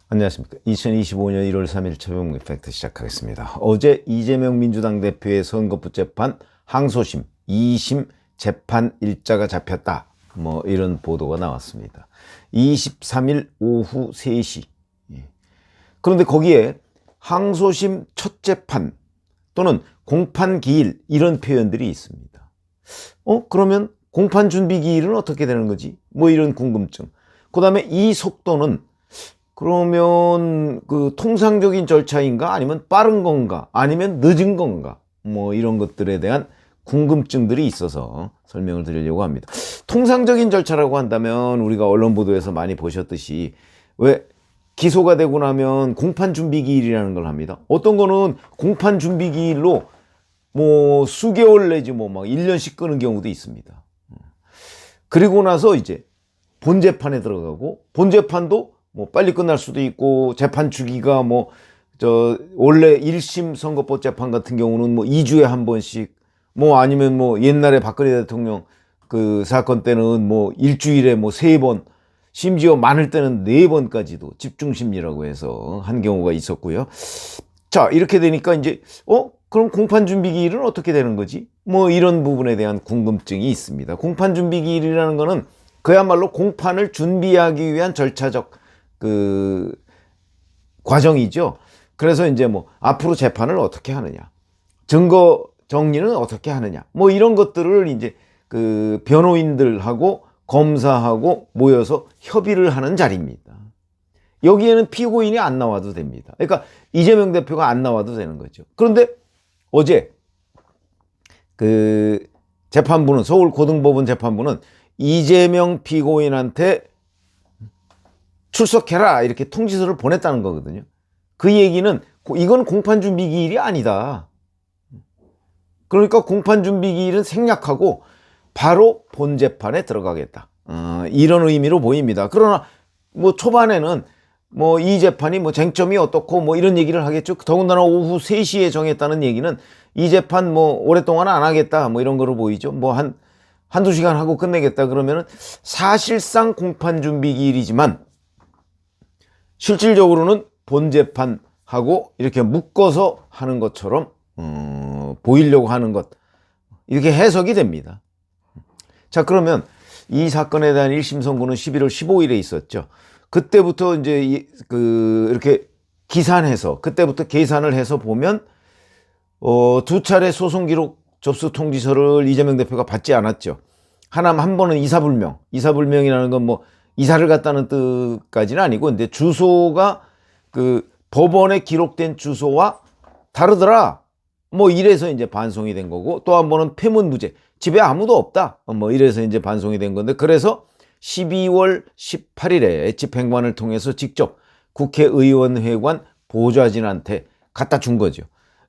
안녕하십니까. 2025년 1월 3일 최병무 팩트 시작하겠습니다. 어제 이재명 민주당 대표의 선거부 재판 항소심 2심 재판 일자가 잡혔다. 이런 보도가 나왔습니다. 23일 오후 3시. 그런데 거기에 항소심 첫 재판 또는 공판 기일 이런 표현들이 있습니다. 그러면 공판 준비 기일은 어떻게 되는 거지? 이런 궁금증. 그 다음에 이 속도는 그러면 그 통상적인 절차인가 아니면 빠른 건가 아니면 늦은 건가 이런 것들에 대한 궁금증들이 있어서 설명을 드리려고 합니다. 통상적인 절차라고 한다면 우리가 언론 보도에서 많이 보셨듯이 왜 기소가 되고 나면 공판 준비 기일이라는 걸 합니다. 어떤 거는 공판 준비 기일로 수개월 내지 막 1년씩 끄는 경우도 있습니다. 그리고 나서 이제 본재판에 들어가고 본재판도 빨리 끝날 수도 있고 재판 주기가 원래 1심 선거법 재판 같은 경우는 2주에 한 번씩 아니면 옛날에 박근혜 대통령 그 사건 때는 일주일에 3번 심지어 많을 때는 4번까지도 집중심리라고 해서 한 경우가 있었고요. 자, 이렇게 되니까 이제 그럼 공판 준비 기일은 어떻게 되는 거지? 이런 부분에 대한 궁금증이 있습니다. 공판 준비 기일이라는 거는 그야말로 공판을 준비하기 위한 절차적 그 과정이죠. 그래서 이제 앞으로 재판을 어떻게 하느냐, 증거 정리는 어떻게 하느냐, 이런 것들을 이제 그 변호인들하고 검사하고 모여서 협의를 하는 자리입니다. 여기에는 피고인이 안 나와도 됩니다. 그러니까 이재명 대표가 안 나와도 되는 거죠. 그런데 어제 그 재판부는 서울고등법원 재판부는 이재명 피고인한테 출석해라 이렇게 통지서를 보냈다는 거거든요. 그 얘기는 이건 공판 준비 기일이 아니다. 그러니까 공판 준비 기일은 생략하고 바로 본 재판에 들어가겠다. 이런 의미로 보입니다. 그러나 초반에는 이 재판이 쟁점이 어떻고 이런 얘기를 하겠죠. 더군다나 오후 3시에 정했다는 얘기는 이 재판 오랫동안 안 하겠다 이런 거로 보이죠. 한두 시간 하고 끝내겠다 그러면은 사실상 공판 준비 기일이지만 실질적으로는 본 재판하고 이렇게 묶어서 하는 것처럼 보이려고 하는 것, 이렇게 해석이 됩니다. 자, 그러면 이 사건에 대한 1심 선고는 11월 15일에 있었죠. 그때부터 이제 이렇게 기산해서 그때부터 계산을 해서 보면 두 차례 소송 기록 접수 통지서를 이재명 대표가 받지 않았죠. 한 번은 이사불명이라는 건 이사를 갔다는 뜻까지는 아니고, 근데 주소가 그 법원에 기록된 주소와 다르더라. 이래서 이제 반송이 된 거고, 또 한 번은 폐문무죄. 집에 아무도 없다. 이래서 이제 반송이 된 건데, 그래서 12월 18일에 집행관을 통해서 직접 국회의원회관 보좌진한테 갖다 준 거죠.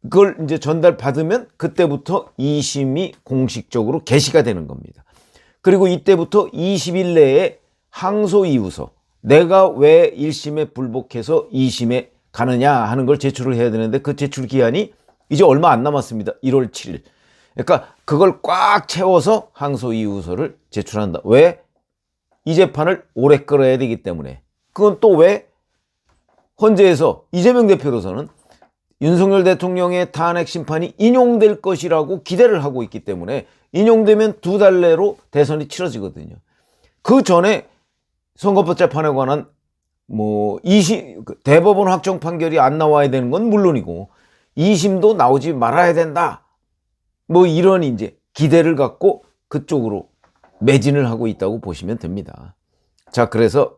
그걸 이제 전달받으면 그때부터 2심이 공식적으로 개시가 되는 겁니다. 그리고 이때부터 20일 내에 항소 이유서, 내가 왜 1심에 불복해서 2심에 가느냐 하는 걸 제출을 해야 되는데 그 제출 기한이 이제 얼마 안 남았습니다. 1월 7일. 그러니까 그걸 꽉 채워서 항소 이유서를 제출한다. 왜? 이 재판을 오래 끌어야 되기 때문에. 그건 또 왜? 헌재에서 이재명 대표로서는 윤석열 대통령의 탄핵 심판이 인용될 것이라고 기대를 하고 있기 때문에 인용되면 2달 내로 대선이 치러지거든요. 그 전에 선거법 재판에 관한 대법원 확정 판결이 안 나와야 되는 건 물론이고 2심도 나오지 말아야 된다. 이런 이제 기대를 갖고 그쪽으로 매진을 하고 있다고 보시면 됩니다. 자, 그래서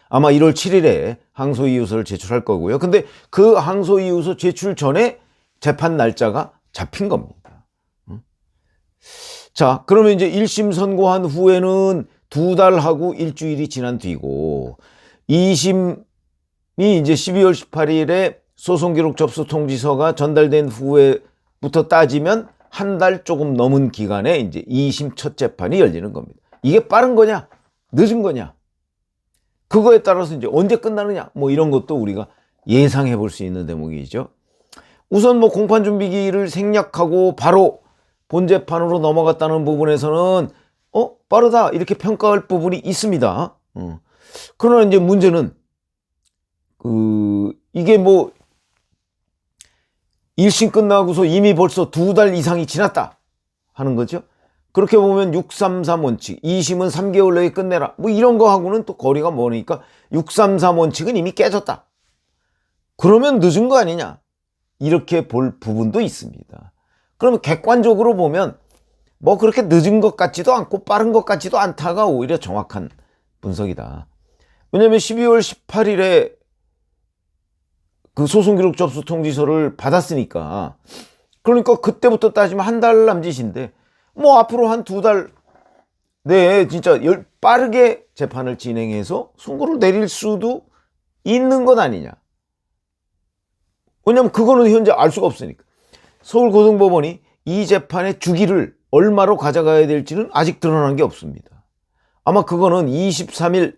아마 1월 7일에 항소 이유서를 제출할 거고요. 근데 그 항소 이유서 제출 전에 재판 날짜가 잡힌 겁니다. 자, 그러면 이제 1심 선고한 후에는 2달하고 일주일이 지난 뒤고 2심이 이제 12월 18일에 소송기록 접수 통지서가 전달된 후에부터 따지면 한 달 조금 넘은 기간에 이제 2심 첫 재판이 열리는 겁니다. 이게 빠른 거냐, 늦은 거냐, 그거에 따라서 이제 언제 끝나느냐, 이런 것도 우리가 예상해 볼 수 있는 대목이죠. 우선 공판 준비기를 생략하고 바로 본 재판으로 넘어갔다는 부분에서는 빠르다 이렇게 평가할 부분이 있습니다. 그러나 이제 문제는 이게 뭐 1심 끝나고서 이미 벌써 2달 이상이 지났다 하는 거죠. 그렇게 보면 633 원칙, 2심은 3개월 내에 끝내라 뭐 이런 거하고는 또 거리가 머니까 633 원칙은 이미 깨졌다. 그러면 늦은 거 아니냐 이렇게 볼 부분도 있습니다. 그러면 객관적으로 보면 뭐 그렇게 늦은 것 같지도 않고 빠른 것 같지도 않다가 오히려 정확한 분석이다. 왜냐하면 12월 18일에 그 소송기록 접수 통지서를 받았으니까, 그러니까 그때부터 따지면 한 달 남짓인데 뭐 앞으로 한 2달 내에 진짜 빠르게 재판을 진행해서 선고를 내릴 수도 있는 것 아니냐. 왜냐면 그거는 현재 알 수가 없으니까. 서울고등법원이 이 재판의 주기를 얼마로 가져가야 될지는 아직 드러난 게 없습니다. 아마 그거는 23일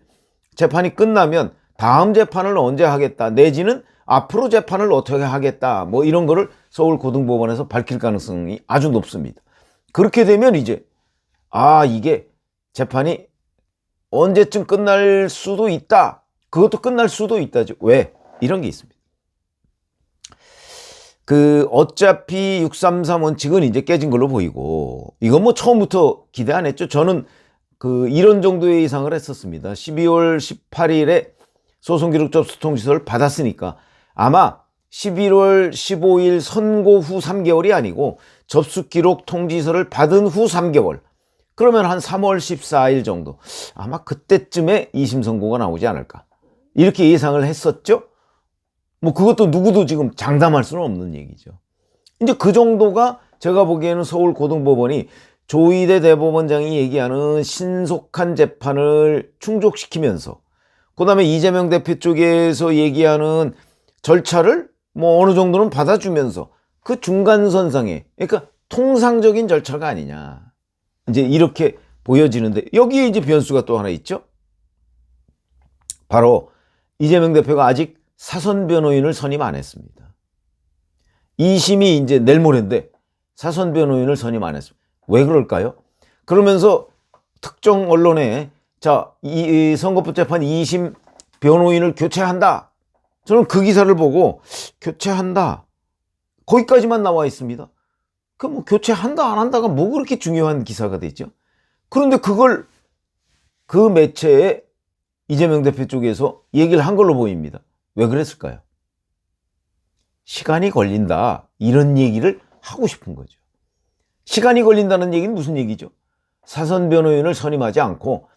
재판이 끝나면 다음 재판을 언제 하겠다 내지는 앞으로 재판을 어떻게 하겠다 뭐 이런 거를 서울고등법원에서 밝힐 가능성이 아주 높습니다. 그렇게 되면 이제 이게 재판이 언제쯤 끝날 수도 있다. 그것도 끝날 수도 있다죠. 왜? 이런 게 있습니다. 어차피 633 원칙은 이제 깨진 걸로 보이고, 이건 뭐 처음부터 기대 안 했죠. 저는 이런 정도의 예상을 했었습니다. 12월 18일에 소송기록 접수 통지서를 받았으니까 아마 11월 15일 선고 후 3개월이 아니고 접수기록 통지서를 받은 후 3개월. 그러면 한 3월 14일 정도. 아마 그때쯤에 2심 선고가 나오지 않을까. 이렇게 예상을 했었죠. 뭐 그것도 누구도 지금 장담할 수는 없는 얘기죠. 이제 그 정도가 제가 보기에는 서울고등법원이 조희대 대법원장이 얘기하는 신속한 재판을 충족시키면서, 그 다음에 이재명 대표 쪽에서 얘기하는 절차를 뭐 어느 정도는 받아주면서 그 중간선상에, 그러니까 통상적인 절차가 아니냐. 이제 이렇게 보여지는데, 여기에 이제 변수가 또 하나 있죠. 바로 이재명 대표가 아직 사선 변호인을 선임 안 했습니다. 2심이 이제 내일 모레인데 사선 변호인을 선임 안 했습니다. 왜 그럴까요? 그러면서 특정 언론에 이 선거법 재판 2심 변호인을 교체한다. 저는 그 기사를 보고 교체한다. 거기까지만 나와 있습니다. 뭐 교체한다 안 한다가 뭐 그렇게 중요한 기사가 됐죠? 그런데 그걸 그 매체에 이재명 대표 쪽에서 얘기를 한 걸로 보입니다. 왜 그랬을까요? 시간이 걸린다 이런 얘기를 하고 싶은 거죠. 시간이 걸린다는 얘기는 무슨 얘기죠? 사선 변호인을 선임하지 않고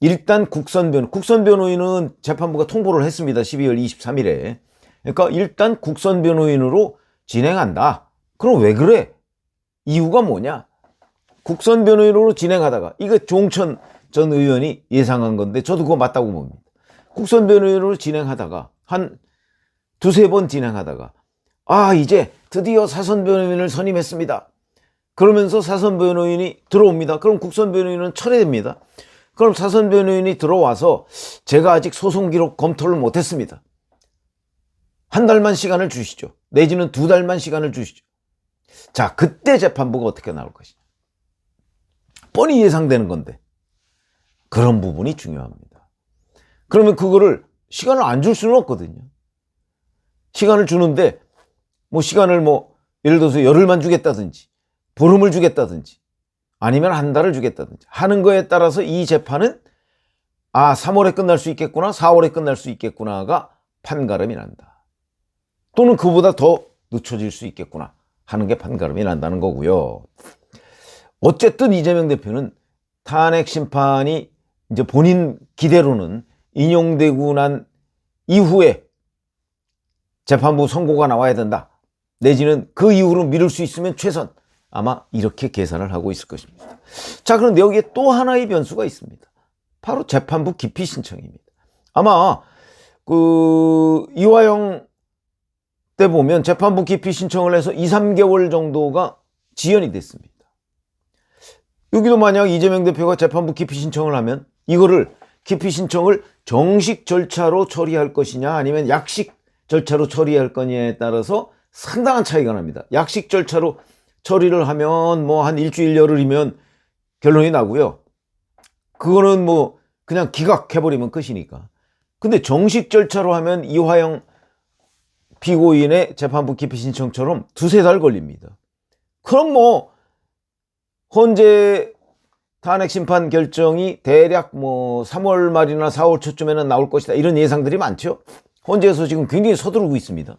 일단 국선 변호인은 재판부가 통보를 했습니다. 12월 23일에. 그러니까 일단 국선 변호인으로 진행한다. 그럼 왜 그래? 이유가 뭐냐? 국선 변호인으로 진행하다가, 이거 종천 전 의원이 예상한 건데 저도 그거 맞다고 봅니다. 국선 변호인으로 진행하다가 한 2-3번 진행하다가 이제 드디어 사선 변호인을 선임했습니다. 그러면서 사선 변호인이 들어옵니다. 그럼 국선 변호인은 철회됩니다. 그럼 사선 변호인이 들어와서 제가 아직 소송 기록 검토를 못했습니다. 한 달만 시간을 주시죠. 내지는 2달만 시간을 주시죠. 자, 그때 재판부가 어떻게 나올 것이냐. 뻔히 예상되는 건데 그런 부분이 중요합니다. 그러면 그거를 시간을 안 줄 수는 없거든요. 시간을 주는데 시간을 예를 들어서 열흘만 주겠다든지 보름을 주겠다든지 아니면 한 달을 주겠다든지 하는 거에 따라서 이 재판은 3월에 끝날 수 있겠구나 4월에 끝날 수 있겠구나가 판가름이 난다. 또는 그보다 더 늦춰질 수 있겠구나 하는 게 판가름이 난다는 거고요. 어쨌든 이재명 대표는 탄핵 심판이 이제 본인 기대로는 인용되고 난 이후에 재판부 선고가 나와야 된다. 내지는 그 이후로 미룰 수 있으면 최선. 아마 이렇게 계산을 하고 있을 것입니다. 자, 그런데 여기에 또 하나의 변수가 있습니다. 바로 재판부 기피 신청입니다. 아마 이화영 때 보면 재판부 기피 신청을 해서 2-3개월 정도가 지연이 됐습니다. 여기도 만약 이재명 대표가 재판부 기피 신청을 하면 이거를 기피 신청을 정식 절차로 처리할 것이냐 아니면 약식 절차로 처리할 거냐에 따라서 상당한 차이가 납니다. 약식 절차로 처리를 하면 한 일주일 열흘이면 결론이 나고요. 그거는 뭐 그냥 기각해버리면 끝이니까. 근데 정식 절차로 하면 이화영 피고인의 재판부 기피 신청처럼 두세 달 걸립니다. 그럼 뭐 헌재 탄핵 심판 결정이 대략 뭐 3월 말이나 4월 초쯤에는 나올 것이다, 이런 예상들이 많죠. 헌재에서 지금 굉장히 서두르고 있습니다.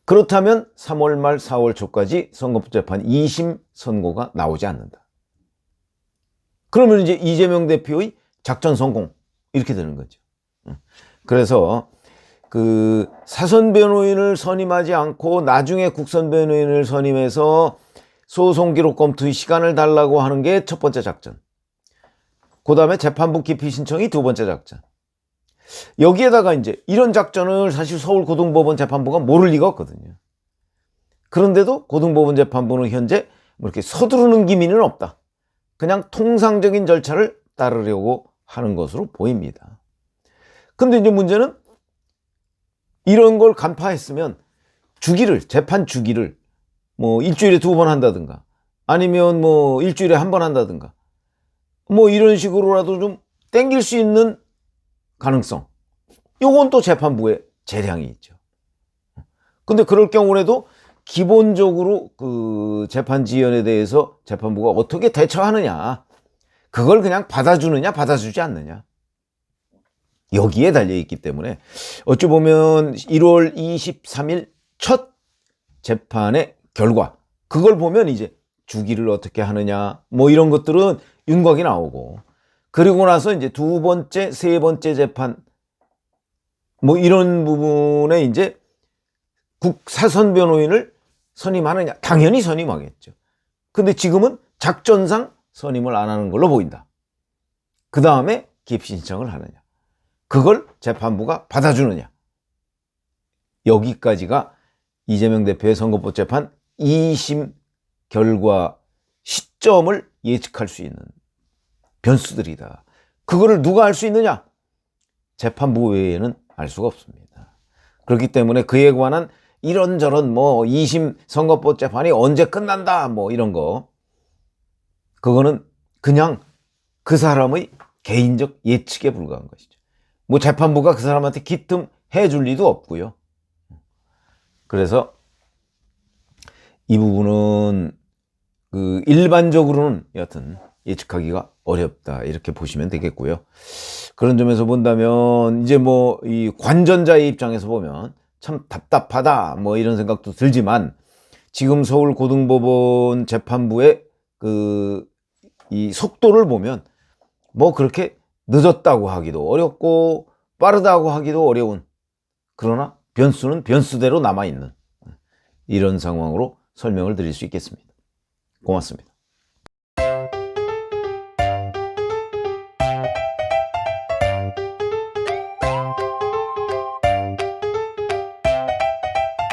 그렇다면 3월 말 4월 초까지 선거법재판 2심 선고가 나오지 않는다. 그러면 이제 이재명 대표의 작전 성공, 이렇게 되는 거죠. 그래서 그 사선 변호인을 선임하지 않고 나중에 국선 변호인을 선임해서 소송 기록 검토의 시간을 달라고 하는 게 첫 번째 작전. 그 다음에 재판부 기피 신청이 두 번째 작전. 여기에다가 이제 이런 작전을 사실 서울고등법원 재판부가 모를 리가 없거든요. 그런데도 고등법원 재판부는 현재 뭐 이렇게 서두르는 기미는 없다. 그냥 통상적인 절차를 따르려고 하는 것으로 보입니다. 근데 이제 문제는 이런 걸 간파했으면 재판 주기를 뭐 일주일에 2번 한다든가, 아니면 뭐 일주일에 1번 한다든가, 뭐 이런 식으로라도 좀 땡길 수 있는 가능성, 요건 또 재판부의 재량이 있죠. 근데 그럴 경우에도 기본적으로 그 재판지연에 대해서 재판부가 어떻게 대처하느냐, 그걸 그냥 받아주느냐 받아주지 않느냐, 여기에 달려있기 때문에 어찌 보면 1월 23일 첫 재판의 결과, 그걸 보면 이제 주기를 어떻게 하느냐 뭐 이런 것들은 윤곽이 나오고, 그리고 나서 이제 두 번째, 세 번째 재판 뭐 이런 부분에 이제 사선 변호인을 선임하느냐, 당연히 선임하겠죠. 근데 지금은 작전상 선임을 안 하는 걸로 보인다. 그 다음에 기피 신청을 하느냐, 그걸 재판부가 받아주느냐, 여기까지가 이재명 대표의 선거법 재판 2심 결과 시점을 예측할 수 있는 변수들이다. 그거를 누가 알 수 있느냐? 재판부 외에는 알 수가 없습니다. 그렇기 때문에 그에 관한 이런저런 뭐 2심 선거법 재판이 언제 끝난다 뭐 이런 거, 그거는 그냥 그 사람의 개인적 예측에 불과한 것이죠. 뭐 재판부가 그 사람한테 기뜸 해줄 리도 없고요. 그래서 이 부분은 그 일반적으로는 여하튼 예측하기가 어렵다, 이렇게 보시면 되겠고요. 그런 점에서 본다면 이제 뭐 이 관전자의 입장에서 보면 참 답답하다 뭐 이런 생각도 들지만, 지금 서울고등법원 재판부의 그 이 속도를 보면 뭐 그렇게 늦었다고 하기도 어렵고 빠르다고 하기도 어려운, 그러나 변수는 변수대로 남아있는 이런 상황으로 설명을 드릴 수 있겠습니다. 고맙습니다.